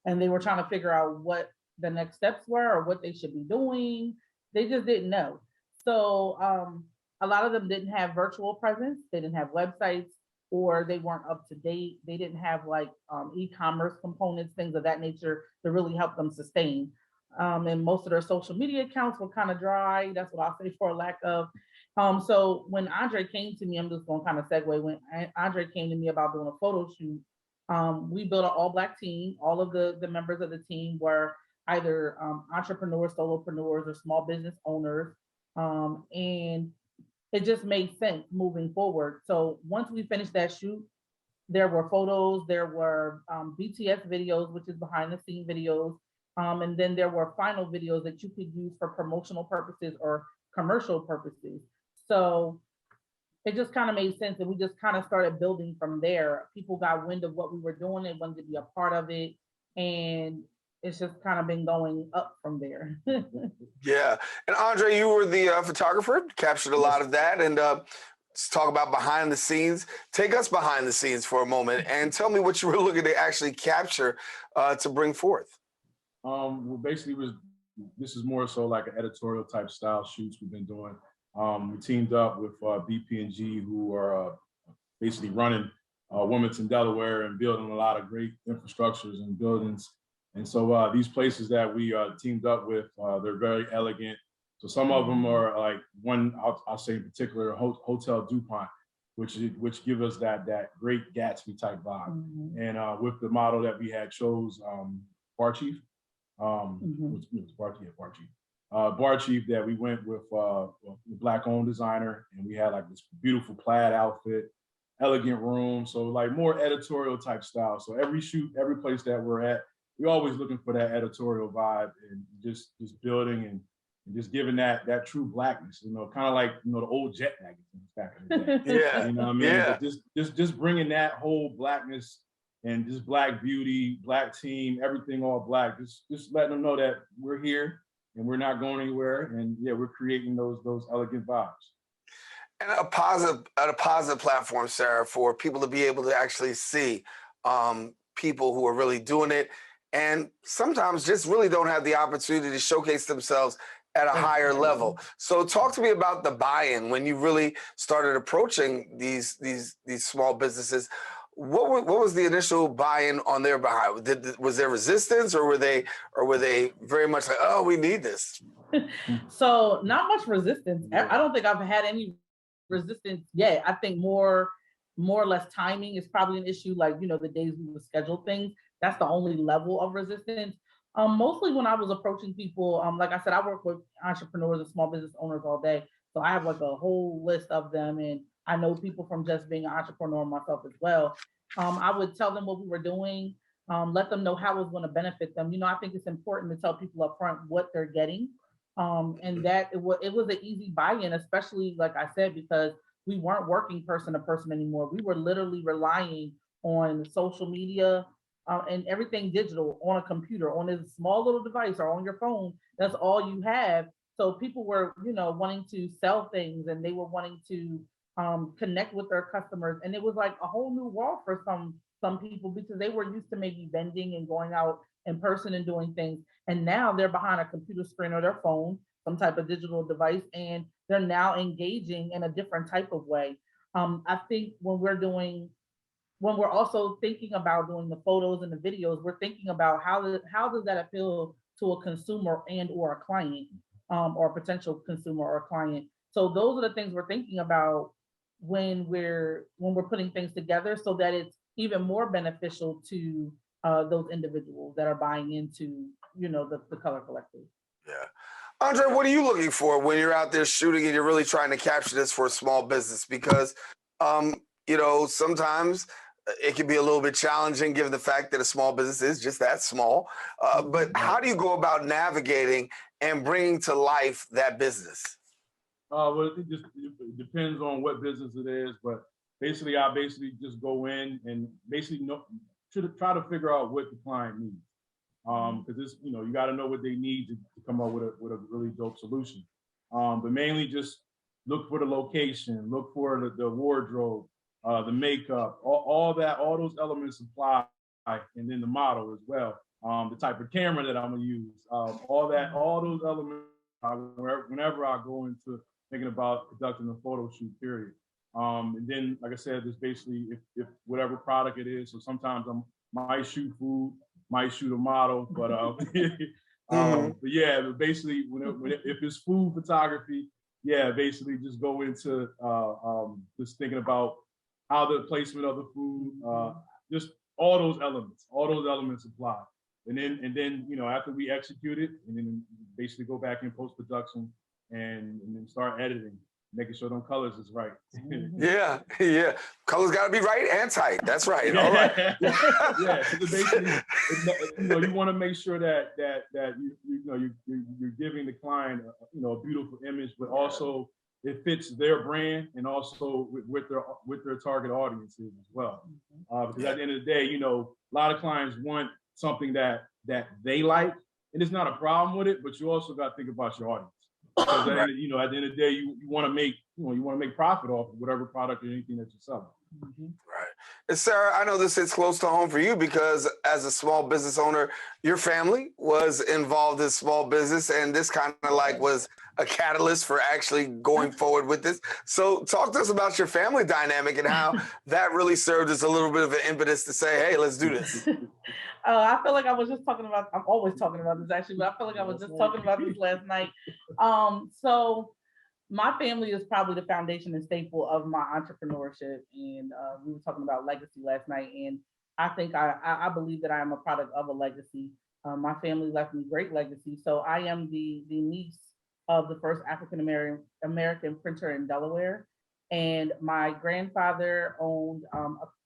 And they were trying to figure out what the next steps were or what they should be doing. They just didn't know. So a lot of them didn't have virtual presence. They didn't have websites, or they weren't up to date. They didn't have like e-commerce components, things of that nature to really help them sustain. And most of their social media accounts were kind of dry. That's what I'll say, for a lack of. So when Andre came to me, I'm just going to kind of segue. When Andre came to me about doing a photo shoot, we built an all-Black team. All of the members of the team were either entrepreneurs, solopreneurs, or small business owners. And it just made sense moving forward. So once we finished that shoot, there were photos, there were BTS videos, which is behind the scene videos. And then there were final videos that you could use for promotional purposes or commercial purposes. So it just kind of made sense. And we just kind of started building from there. People got wind of what we were doing and wanted to be a part of it. And it's just kind of been going up from there. Yeah. And Andre, you were the photographer, captured a lot of that. And let's talk about behind the scenes. Take us behind the scenes for a moment and tell me what you were looking to actually capture to bring forth. Well, basically, this is more so like an editorial type style shoots we've been doing. We teamed up with BP&G, who are basically running Wilmington, Delaware, and building a lot of great infrastructures and buildings. And so these places that we teamed up with, they're very elegant. So some of them are like one, I'll say in particular, Hotel DuPont, which give us that great Gatsby type vibe. Mm-hmm. And with the model that we had chose, Bar Chief, which was Bar Chief. bar chief that we went with a Black-owned designer, and we had like this beautiful plaid outfit, elegant room, so like more editorial type style. So every shoot, every place that we're at, we're always looking for that editorial vibe and just building and just giving that true Blackness, you know, kind of like, you know, the old Jet magazines back in the day. Yeah. You know what I mean? Yeah. But just bringing that whole Blackness and just Black beauty, Black team, everything all Black, just letting them know that we're here and we're not going anywhere. And yeah, we're creating those elegant vibes. And a positive platform, Sara, for people to be able to actually see people who are really doing it, and sometimes just really don't have the opportunity to showcase themselves at a higher level. So talk to me about the buy-in when you really started approaching these small businesses. What was the initial buy-in on their behalf? Was there resistance, or were they very much like, oh, we need this? So not much resistance. I don't think I've had any resistance yet. I think more or less timing is probably an issue. Like, you know, the days we would schedule things, that's the only level of resistance. Mostly when I was approaching people, like I said, I work with entrepreneurs and small business owners all day. So I have like a whole list of them, and I know people from just being an entrepreneur myself as well. I would tell them what we were doing, let them know how it was going to benefit them. You know, I think it's important to tell people up front what they're getting. And that it was an easy buy-in, especially like I said, because we weren't working person to person anymore. We were literally relying on social media and everything digital on a computer, on a small little device or on your phone. That's all you have. So people were, you know, wanting to sell things, and they were wanting to connect with their customers. And it was like a whole new world for some people, because they were used to maybe vending and going out in person and doing things. And now they're behind a computer screen or their phone, some type of digital device, and they're now engaging in a different type of way. I think when we're also thinking about doing the photos and the videos, we're thinking about how does that appeal to a consumer and or a client, or a potential consumer or client. So those are the things we're thinking about when we're putting things together, so that it's even more beneficial to those individuals that are buying into, you know, the color collective. Yeah. Andre, what are you looking for when you're out there shooting and you're really trying to capture this for a small business? Because, you know, sometimes it can be a little bit challenging given the fact that a small business is just that small. But how do you go about navigating and bringing to life that business? Well, it depends on what business it is, but basically, I just go in and basically try to figure out what the client needs. Because this, you know, you got to know what they need to come up with a really dope solution. But mainly just look for the location, look for the wardrobe, the makeup, all those elements apply, and then the model as well. The type of camera that I'm gonna use, all those elements. Whenever I go into thinking about conducting a photo shoot, period. And then, like I said, there's basically if whatever product it is. So sometimes I might shoot food, might shoot a model, but but yeah, basically if it's food photography, yeah, basically just go into just thinking about how the placement of the food, just all those elements apply. And then you know, after we execute it, and then basically go back in post-production and then start editing, making sure them colors is right. Yeah. Colors got to be right and tight. That's right. All right. Yeah. So basically, you know, you want to make sure that you're giving the client a beautiful image, but also it fits their brand and also with their target audiences as well. Because at the end of the day, you know, a lot of clients want something that they like, and it's not a problem with it, but you also got to think about your audience. Because at the end of the day, you want to make profit off of whatever product or anything that you're selling. Right. And Sara, I know this hits close to home for you because as a small business owner, your family was involved in small business, and this kind of like was a catalyst for actually going forward with this. So talk to us about your family dynamic and how that really served as a little bit of an impetus to say, hey, let's do this. I feel like I was just talking about, I'm always talking about this actually, but I feel like I was just talking about this last night. So my family is probably the foundation and staple of my entrepreneurship. And we were talking about legacy last night. And I think I believe that I am a product of a legacy. My family left me great legacy. So I am the niece of the first African American printer in Delaware. And my grandfather owned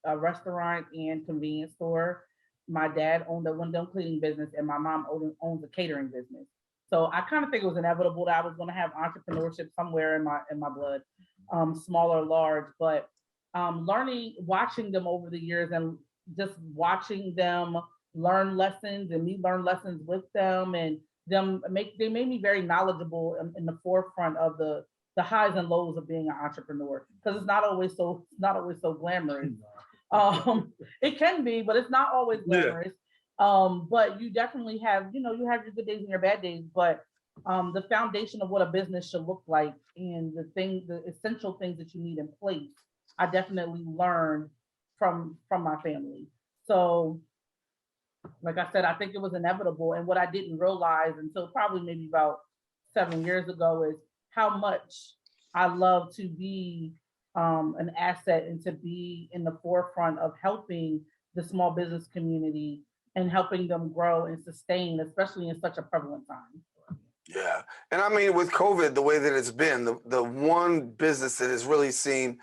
a restaurant and convenience store. My dad owned a window cleaning business, and my mom owns a catering business. So I kind of think it was inevitable that I was going to have entrepreneurship somewhere in my blood, small or large. But watching them over the years, and just watching them learn lessons and me learn lessons with them, and they made me very knowledgeable in the forefront of the highs and lows of being an entrepreneur, because it's not always so glamorous. It can be, but it's not always glamorous. But you definitely have, you have your good days and your bad days, but the foundation of what a business should look like, and the essential things that you need in place, I definitely learned from my family. So like I said, I think it was inevitable. And what I didn't realize until probably maybe about 7 years ago is how much I love to be an asset and to be in the forefront of helping the small business community and helping them grow and sustain, especially in such a prevalent time. Yeah. And I mean, with COVID, the way that it's been, the one business that has really seen,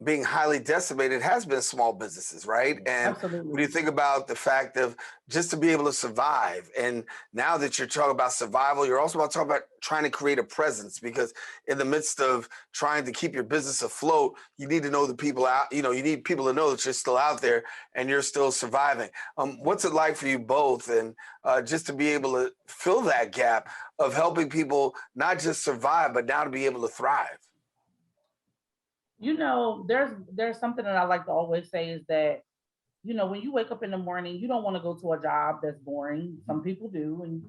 being highly decimated has been small businesses, right? And Absolutely. when you think about the fact of just to be able to survive, and now that you're talking about survival, you're also talking about trying to create a presence, because in the midst of trying to keep your business afloat, you need to know the people out, you need people to know that you're still out there and you're still surviving. What's it like for you both? And just to be able to fill that gap of helping people not just survive, but now to be able to thrive? There's something that I like to always say is that, when you wake up in the morning, you don't want to go to a job that's boring. Some people do. And,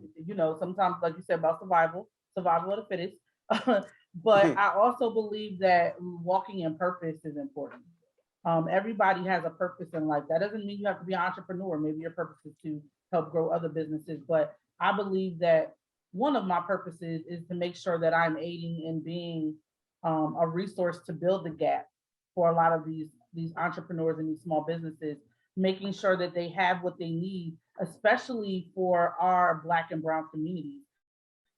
sometimes, like you said, about survival of the fittest. But I also believe that walking in purpose is important. Everybody has a purpose in life. That doesn't mean you have to be an entrepreneur. Maybe your purpose is to help grow other businesses. But I believe that one of my purposes is to make sure that I'm aiding in being a resource to build the gap for a lot of these entrepreneurs and these small businesses, making sure that they have what they need, especially for our Black and Brown communities,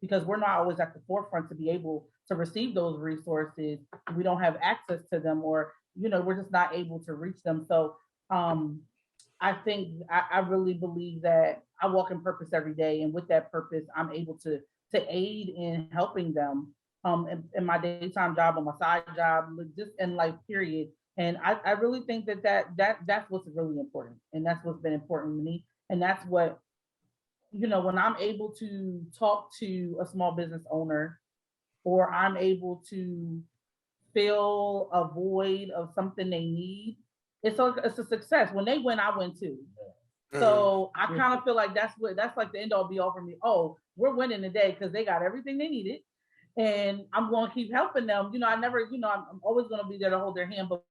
because we're not always at the forefront to be able to receive those resources. We don't have access to them, or we're just not able to reach them. So I think I really believe that I walk in purpose every day, and with that purpose, I'm able to aid in helping them in my daytime job, on my side job, just in life, period. And I really think that's what's really important. And that's what's been important to me. And that's what, when I'm able to talk to a small business owner, or I'm able to fill a void of something they need, it's a success. When they win, I win too. So I kind of feel like that's like the end all be all for me. Oh, we're winning today because they got everything they needed. And I'm going to keep helping them. I'm always going to be there to hold their hand, but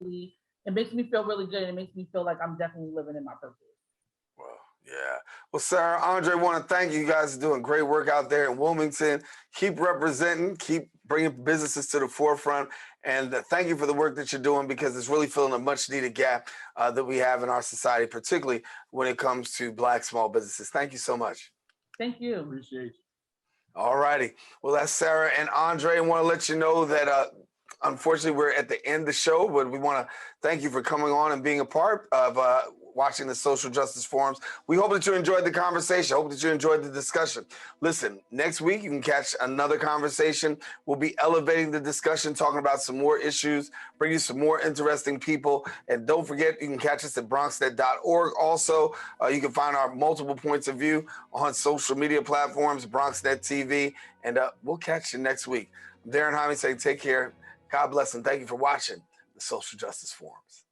it makes me feel really good. It makes me feel like I'm definitely living in my purpose. Well, yeah. Well, Sara, Andre, want to thank you guys for doing great work out there in Wilmington. Keep representing, keep bringing businesses to the forefront. And thank you for the work that you're doing, because it's really filling a much needed gap that we have in our society, particularly when it comes to Black small businesses. Thank you so much. Thank you. Appreciate you. All righty. Well, that's Sara and Andre. I want to let you know that unfortunately we're at the end of the show, but we want to thank you for coming on and being a part of watching the Social Justice Forums. We hope that you enjoyed the conversation. Hope that you enjoyed the discussion. Listen, next week you can catch another conversation. We'll be elevating the discussion, talking about some more issues, bring you some more interesting people. And don't forget, you can catch us at BronxNet.org. Also, you can find our multiple points of view on social media platforms, BronxNet TV, and we'll catch you next week. I'm Daren Jaime saying take care. God bless, and thank you for watching the Social Justice Forums.